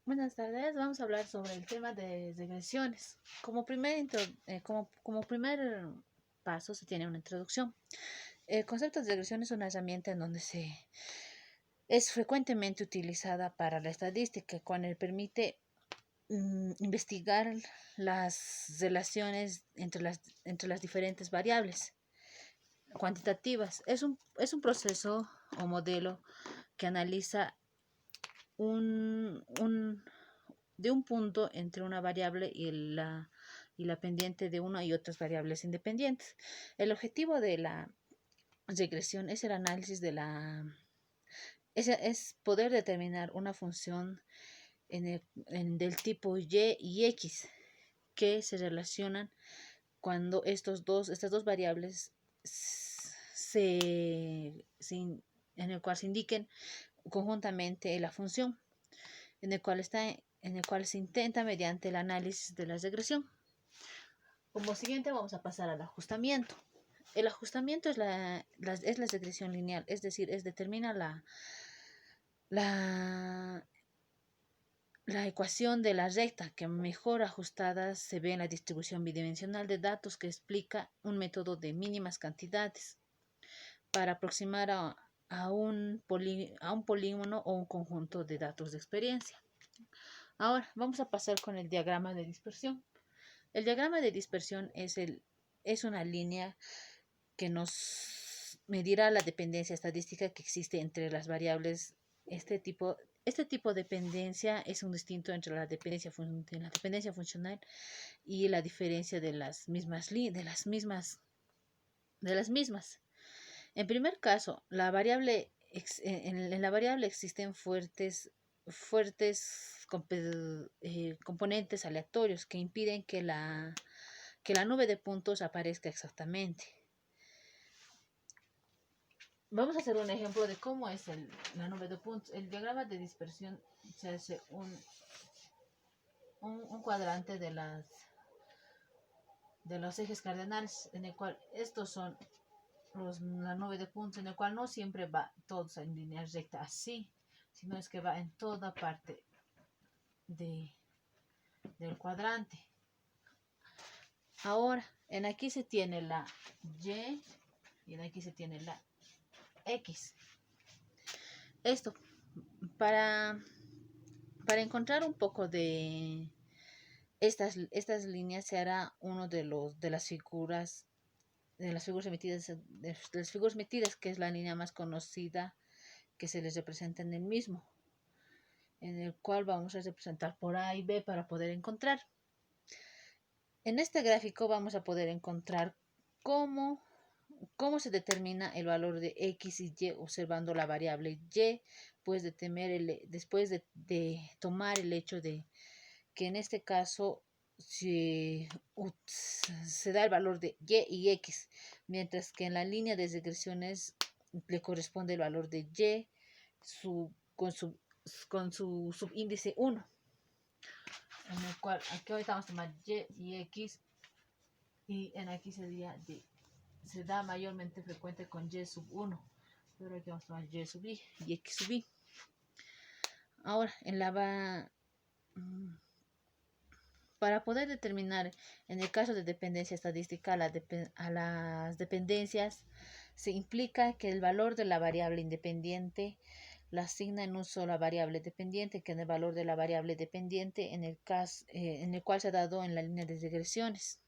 Buenas tardes, vamos a hablar sobre el tema de regresiones. Como primer paso se tiene una introducción. El concepto de regresión es una herramienta en donde es frecuentemente utilizada para la estadística, cuando permite investigar las relaciones entre las diferentes variables cuantitativas. Es un proceso o modelo que analiza de un punto entre una variable y la pendiente de una y otras variables independientes. El objetivo de la regresión es el análisis es poder determinar una función del tipo y x que se relacionan cuando estas dos variables en el cual se indiquen conjuntamente la función en el cual se intenta mediante el análisis de la regresión. Como siguiente vamos a pasar al ajustamiento. El ajustamiento es la regresión lineal, es decir, determina la ecuación de la recta que mejor ajustada se ve en la distribución bidimensional de datos, que explica un método de mínimas cantidades para aproximar a un polígono o un conjunto de datos de experiencia. Ahora vamos a pasar con el diagrama de dispersión. El diagrama de dispersión es una línea que nos medirá la dependencia estadística que existe entre las variables. Este tipo de dependencia es un distinto entre la dependencia funcional y la diferencia de las mismas. En primer caso, en la variable existen fuertes componentes aleatorios que impiden que la nube de puntos aparezca exactamente. Vamos a hacer un ejemplo de cómo es la nube de puntos. El diagrama de dispersión se hace un cuadrante de los ejes cardenales, en el cual estos son la nube de puntos, en el cual no siempre va todos en línea recta así, sino es que va en toda parte del cuadrante. Ahora, en aquí se tiene la Y y en aquí se tiene la X. Esto, para encontrar un poco de estas líneas, se hará uno de las figuras metidas, que es la línea más conocida que se les representa en el mismo, en el cual vamos a representar por A y B para poder encontrar. En este gráfico vamos a poder encontrar cómo se determina el valor de X y Y observando la variable Y, pues después de tomar el hecho de que en este caso se da el valor de Y y X, mientras que en la línea de regresiones le corresponde el valor de Y con su subíndice 1, en el cual aquí ahorita vamos a tomar Y y X, y en aquí se da mayormente frecuente con Y sub 1, pero aquí vamos a tomar Y sub I y X sub I. Ahora, para poder determinar, en el caso de dependencia estadística, a las dependencias se implica que el valor de la variable independiente la asigna en una sola variable dependiente, que es el valor de la variable dependiente en el cual se ha dado en la línea de regresiones.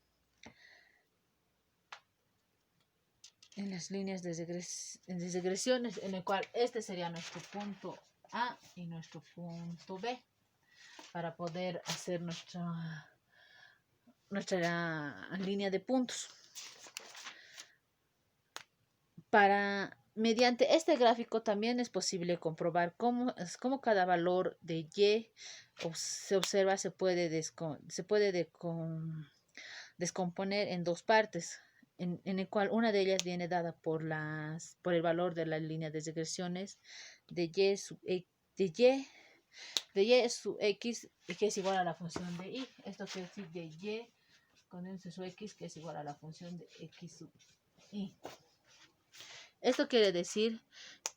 En las líneas de regresiones, en el cual este sería nuestro punto A y nuestro punto B, para poder hacer nuestra línea de puntos. Mediante este gráfico también es posible comprobar cómo cada valor de Y se puede descomponer en dos partes, en el cual una de ellas viene dada por el valor de la línea de regresiones de Y sub X, que es igual a la función de Y. Esto quiere decir de Y con S sub X, que es igual a la función de X sub Y. Esto quiere decir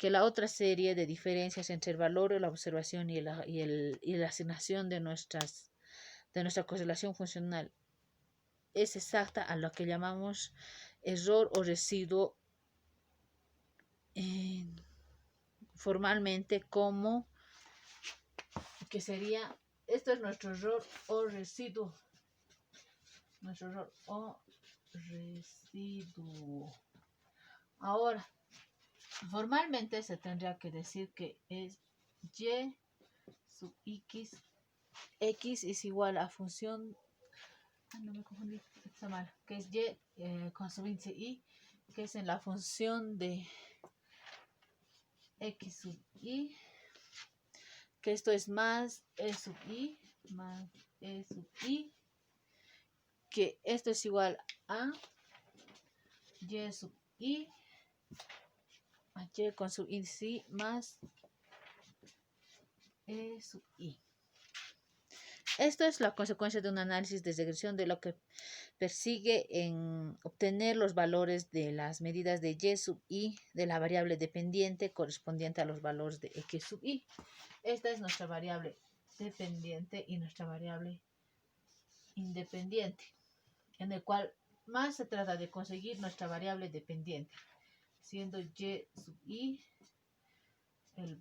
que la otra serie de diferencias entre el valor de la observación y la asignación de nuestra correlación funcional es exacta a lo que llamamos error o residuo formalmente como que sería, esto es nuestro error o residuo. Nuestro error o residuo. Ahora, formalmente se tendría que decir que es y sub x. X es igual a función. No me confundí, está mal. Que es y con su índice y, que es en la función de x sub y. Que esto es más e sub i, más e sub i. Que esto es igual a y sub i, a y con su índice i más e sub i. Esto es la consecuencia de un análisis de regresión de lo que persigue en obtener los valores de las medidas de y sub i de la variable dependiente correspondiente a los valores de x sub i. Esta es nuestra variable dependiente y nuestra variable independiente, en el cual más se trata de conseguir nuestra variable dependiente, siendo y sub i el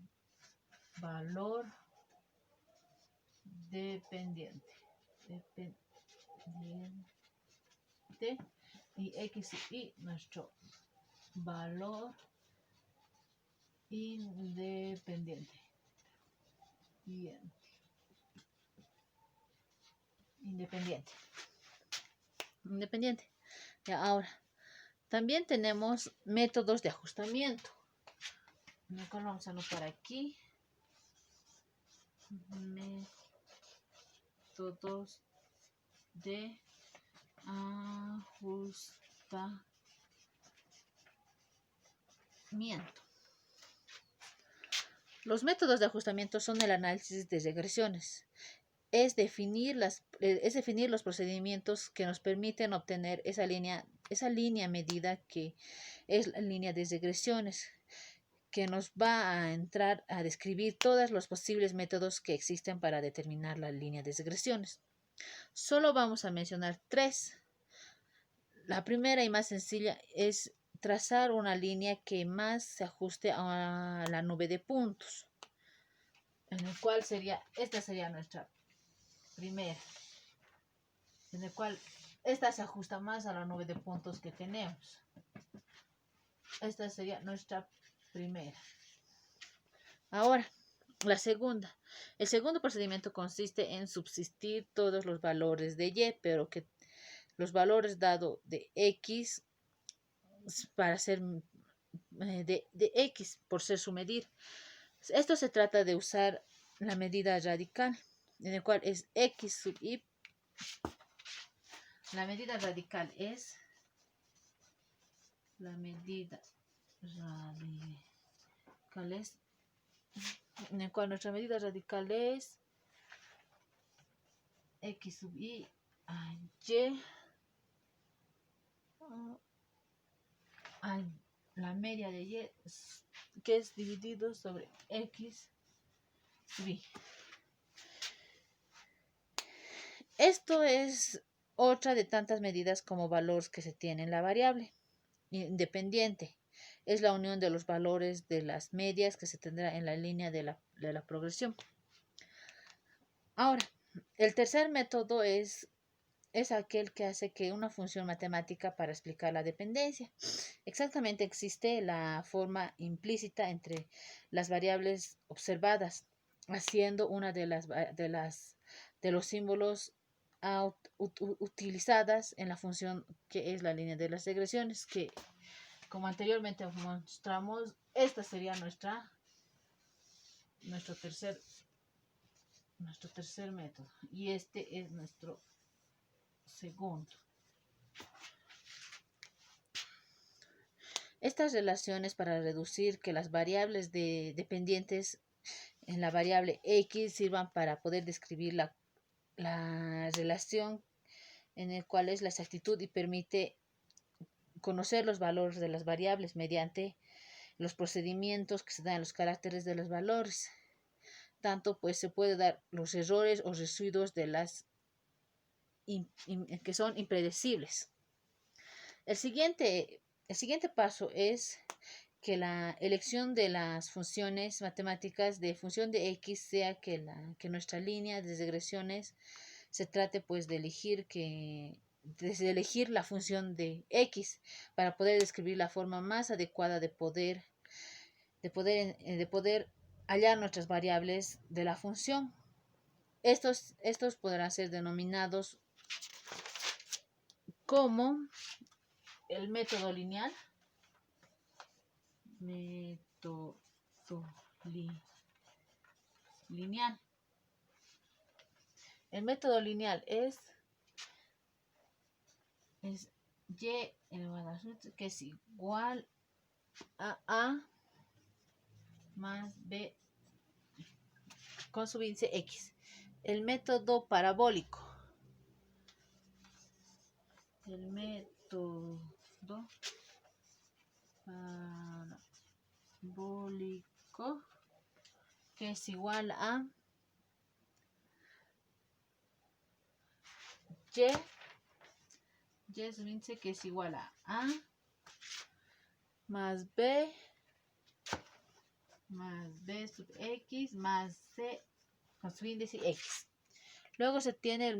valor dependiente y x sub i nuestro valor independiente. Independiente. Ya, ahora, también tenemos métodos de ajustamiento. Vamos a anotar aquí. Métodos de ajustamiento. Los métodos de ajustamiento son el análisis de regresiones. Es definir los procedimientos que nos permiten obtener esa línea medida que es la línea de regresiones, que nos va a entrar a describir todos los posibles métodos que existen para determinar la línea de regresiones. Solo vamos a mencionar 3. La primera y más sencilla es trazar una línea que más se ajuste a la nube de puntos, en el cual esta sería nuestra primera, en el cual esta se ajusta más a la nube de puntos que tenemos. Esta sería nuestra primera. Ahora, la segunda. El segundo procedimiento consiste en subsistir todos los valores de y, pero que los valores dado de x para ser de x por ser su medir. Esto se trata de usar la medida radical, en el cual es x sub i. La medida radical es en el cual nuestra medida radical es x sub i a y a la media de y, que es dividido sobre x sub i. Esto es otra de tantas medidas como valores que se tiene en la variable independiente. Es la unión de los valores de las medias que se tendrá en la línea de la progresión. Ahora, el tercer método es aquel que hace que una función matemática para explicar la dependencia. Exactamente existe la forma implícita entre las variables observadas, haciendo una de los símbolos utilizadas en la función que es la línea de las regresiones, que como anteriormente mostramos, esta sería nuestro tercer método y este es nuestro segundo. Estas relaciones para reducir que las variables dependientes en la variable x sirvan para poder describir la relación en el cual es la exactitud y permite conocer los valores de las variables mediante los procedimientos que se dan en los caracteres de los valores. Tanto pues se puede dar los errores o residuos de las que son impredecibles. El siguiente paso es que la elección de las funciones matemáticas de función de x sea que nuestra línea de regresiones se trate pues de elegir la función de x para poder describir la forma más adecuada de poder hallar nuestras variables de la función. Estos podrán ser denominados como el método lineal. El método lineal es y elevado a que es igual a más b con su índice x. El método parabólico. El método parabólico que es igual a y es un índice que es igual a más b sub x más c con su índice x. Luego se tiene el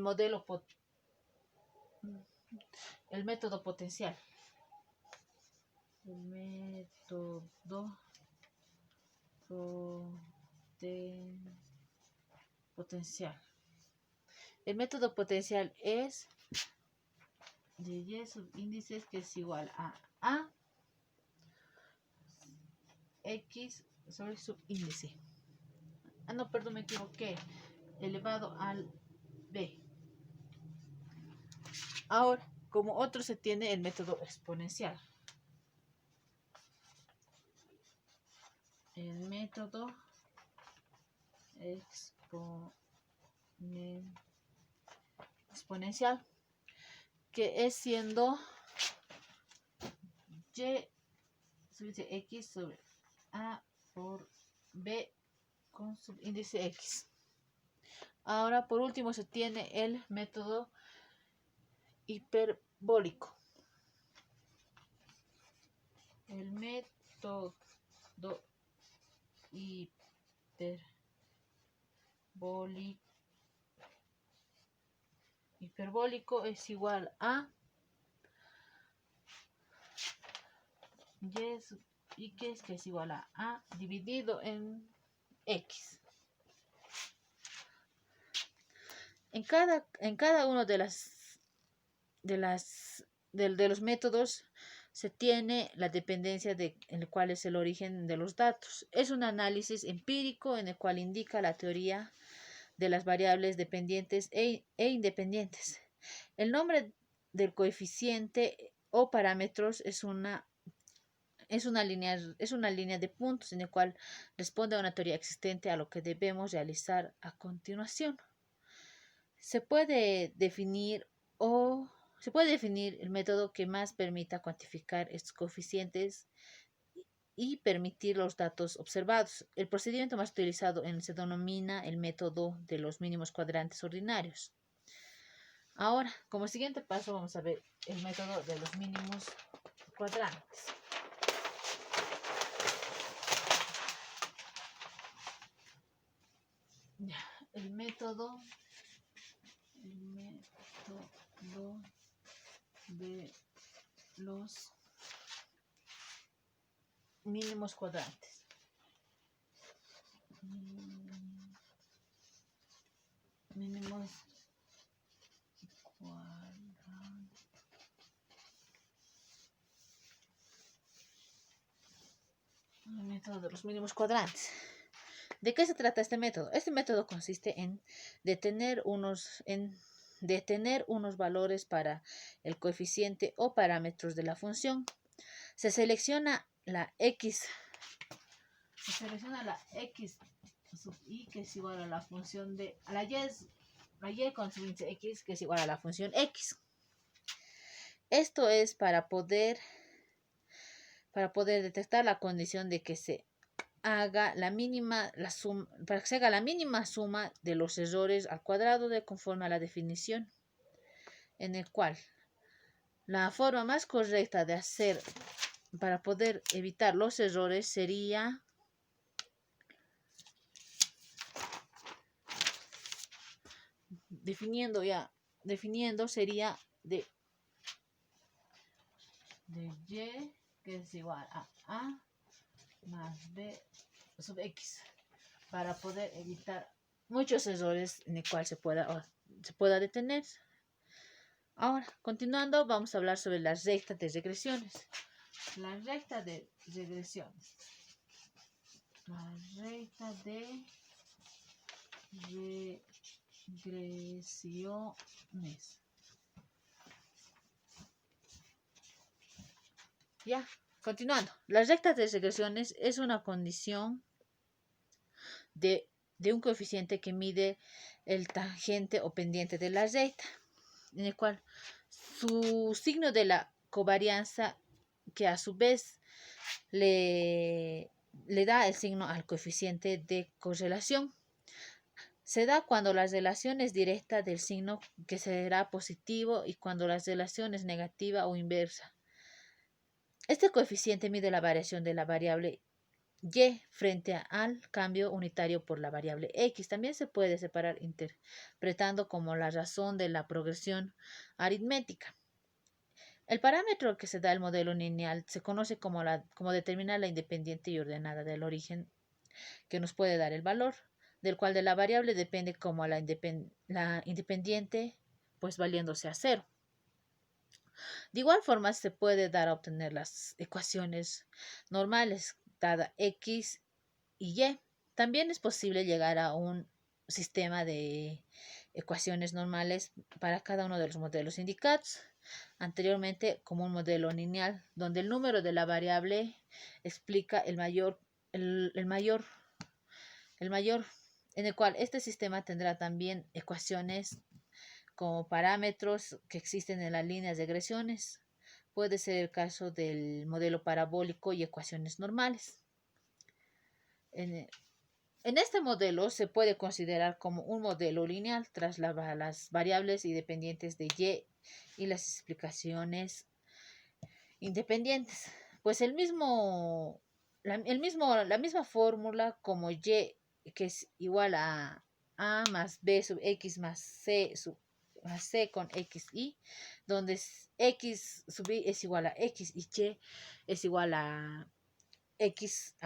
método potencial. El método potencial. El método potencial es de y subíndices que es igual a x sobre subíndice. No, perdón, me equivoqué. Elevado al b. Ahora, como otro se tiene el método exponencial. El método exponencial que es siendo y subíndice x sobre a por b con subíndice x. Ahora, por último, se tiene el método hiperbólico. El método hiperbólico es igual a y que es igual a dividido en x. En cada uno de los métodos se tiene la dependencia en el cual es el origen de los datos. Es un análisis empírico en el cual indica la teoría de las variables dependientes e independientes. El nombre del coeficiente o parámetros es una línea de puntos en el cual responde a una teoría existente a lo que debemos realizar a continuación. Se puede definir el método que más permita cuantificar estos coeficientes y permitir los datos observados. El procedimiento más utilizado se denomina el método de los mínimos cuadrantes ordinarios. Ahora, como siguiente paso, vamos a ver el método de los mínimos cuadrantes. El método de los mínimos cuadrantes. Mínimos cuadrantes. El método de los mínimos cuadrantes. ¿De qué se trata este método? Este método consiste en detener unos valores para el coeficiente o parámetros de la función. Se selecciona la x sub y que es igual a la función de la y con su índice x que es igual a la función x. Esto es para poder para poder detectar la condición de que se haga la mínima suma, para que se haga la mínima suma de los errores al cuadrado de conforme a la definición, en el cual la forma más correcta de hacer para poder evitar los errores sería definiendo sería de y, que es igual a más b sub x, para poder evitar muchos errores en el cual se pueda detener. Ahora, continuando, vamos a hablar sobre las rectas de regresiones. La recta de regresiones. La recta de regresiones. Ya, continuando. Las rectas de regresiones es una condición de un coeficiente que mide el tangente o pendiente de la recta, en el cual su signo de la covarianza, que a su vez le da el signo al coeficiente de correlación, se da cuando la relación es directa del signo, que será positivo, y cuando la relación es negativa o inversa. Este coeficiente mide la variación de la variable y frente al cambio unitario por la variable x. También se puede separar interpretando como la razón de la progresión aritmética. El parámetro que se da el modelo lineal se conoce como determinar la independiente y ordenada del origen, que nos puede dar el valor, del cual de la variable depende como la independiente, pues valiéndose a 0. De igual forma se puede dar a obtener las ecuaciones normales dada x y y. También es posible llegar a un sistema de ecuaciones normales para cada uno de los modelos indicados anteriormente como un modelo lineal, donde el número de la variable explica el mayor, en el cual este sistema tendrá también ecuaciones como parámetros que existen en las líneas de regresiones. Puede ser el caso del modelo parabólico y ecuaciones normales. En este modelo se puede considerar como un modelo lineal tras las variables independientes de y las explicaciones independientes. Pues la misma fórmula como y, que es igual a más b sub x más c con x y, donde x sub y es igual a x y es igual a x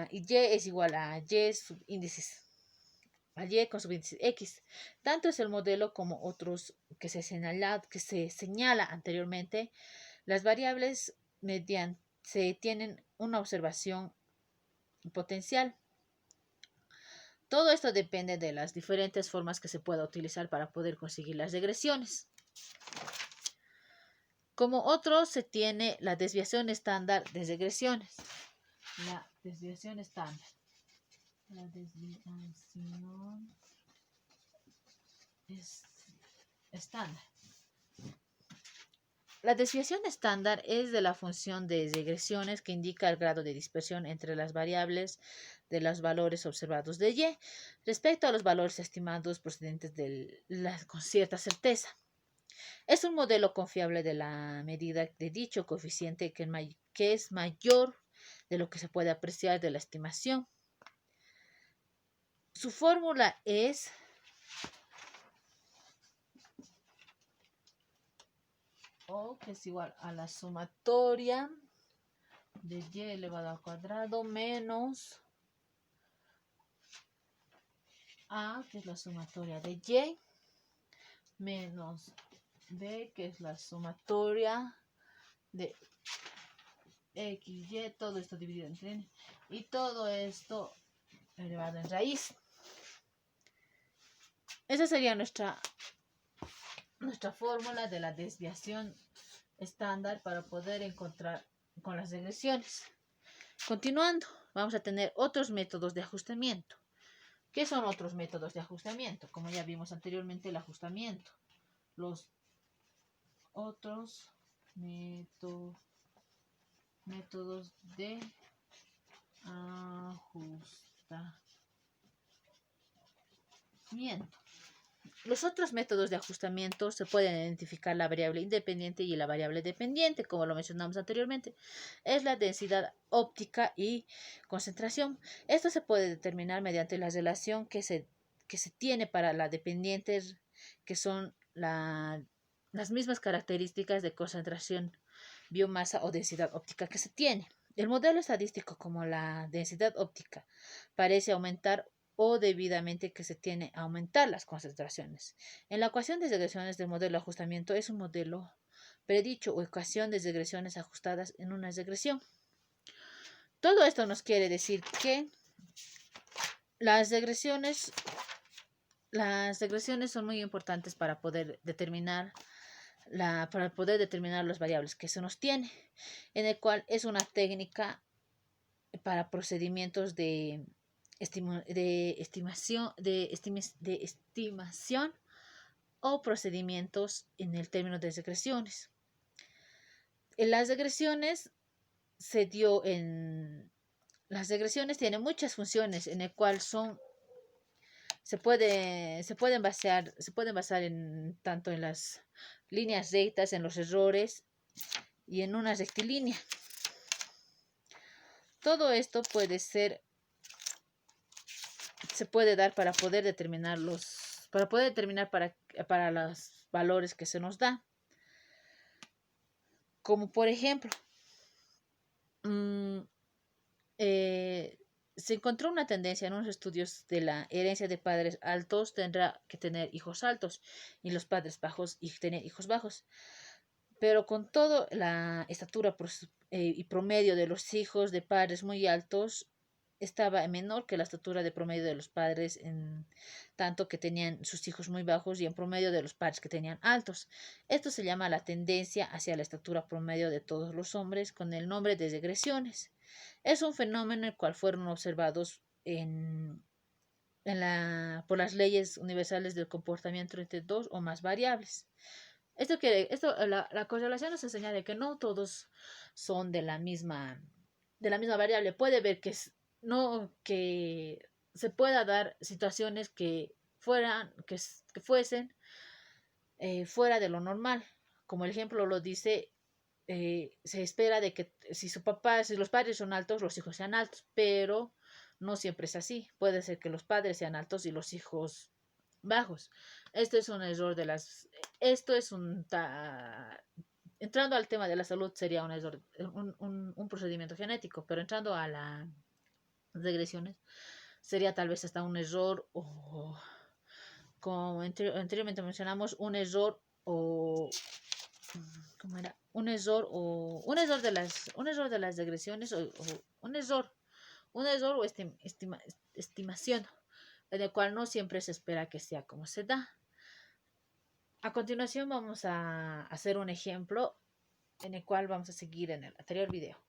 y es igual a y subíndices a y con subíndice x. Tanto es el modelo como otros que se señala anteriormente. Las variables se tienen una observación potencial. Todo esto depende de las diferentes formas que se pueda utilizar para poder conseguir las regresiones. Como otro, se tiene la desviación estándar de regresiones. La desviación estándar. La desviación estándar. La desviación estándar es de la función de regresiones que indica el grado de dispersión entre las variables de los valores observados de y respecto a los valores estimados procedentes con cierta certeza. Es un modelo confiable de la medida de dicho coeficiente que es mayor de lo que se puede apreciar de la estimación. Su fórmula es que es igual a la sumatoria de y elevado al cuadrado menos a, que es la sumatoria de y, menos b, que es la sumatoria de x, y, todo esto dividido entre n, y todo esto elevado en raíz. Esa sería nuestra fórmula de la desviación estándar para poder encontrar con las regresiones. Continuando, vamos a tener otros métodos de ajustamiento. ¿Qué son otros métodos de ajustamiento? Como ya vimos anteriormente, el ajustamiento. Los otros métodos Métodos de ajustamiento. Los otros métodos de ajustamiento se pueden identificar la variable independiente y la variable dependiente, como lo mencionamos anteriormente. Es la densidad óptica y concentración. Esto se puede determinar mediante la relación que se tiene para la dependiente, que son las mismas características de concentración, biomasa o densidad óptica que se tiene. El modelo estadístico, como la densidad óptica, parece aumentar o debidamente que se tiene a aumentar las concentraciones. En la ecuación de regresiones del modelo de ajustamiento es un modelo predicho o ecuación de regresiones ajustadas en una regresión. Todo esto nos quiere decir que las regresiones son muy importantes para poder determinar las variables que se nos tiene, en el cual es una técnica para procedimientos de estimación o procedimientos en el término de regresiones. En las regresiones las regresiones tienen muchas funciones en el cual se pueden basar en tanto en las líneas rectas, en los errores y en una rectilínea. Todo esto se puede dar para poder determinar para los valores que se nos da. Como por ejemplo, se encontró una tendencia en unos estudios de la herencia de padres altos tendrá que tener hijos altos y los padres bajos y tener hijos bajos. Pero con todo, la estatura y promedio de los hijos de padres muy altos estaba menor que la estatura de promedio de los padres, en tanto que tenían sus hijos muy bajos y en promedio de los padres que tenían altos. Esto se llama la tendencia hacia la estatura promedio de todos los hombres, con el nombre de regresiones. Es un fenómeno el cual fueron observados por las leyes universales del comportamiento entre dos o más variables. La correlación nos enseña de que no todos son de la misma variable. Puede ver que se pueda dar situaciones que fuesen fuera de lo normal. Como el ejemplo lo dice, se espera de que si los padres son altos, los hijos sean altos, pero no siempre es así. Puede ser que los padres sean altos y los hijos bajos. Esto es un error entrando al tema de la salud sería un error, un procedimiento genético, pero entrando a las regresiones sería tal vez hasta un error, o como anteriormente mencionamos, un error o ¿cómo era? Un error de las regresiones, o un error o estimación, en el cual no siempre se espera que sea como se da. A continuación vamos a hacer un ejemplo en el cual vamos a seguir en el anterior video.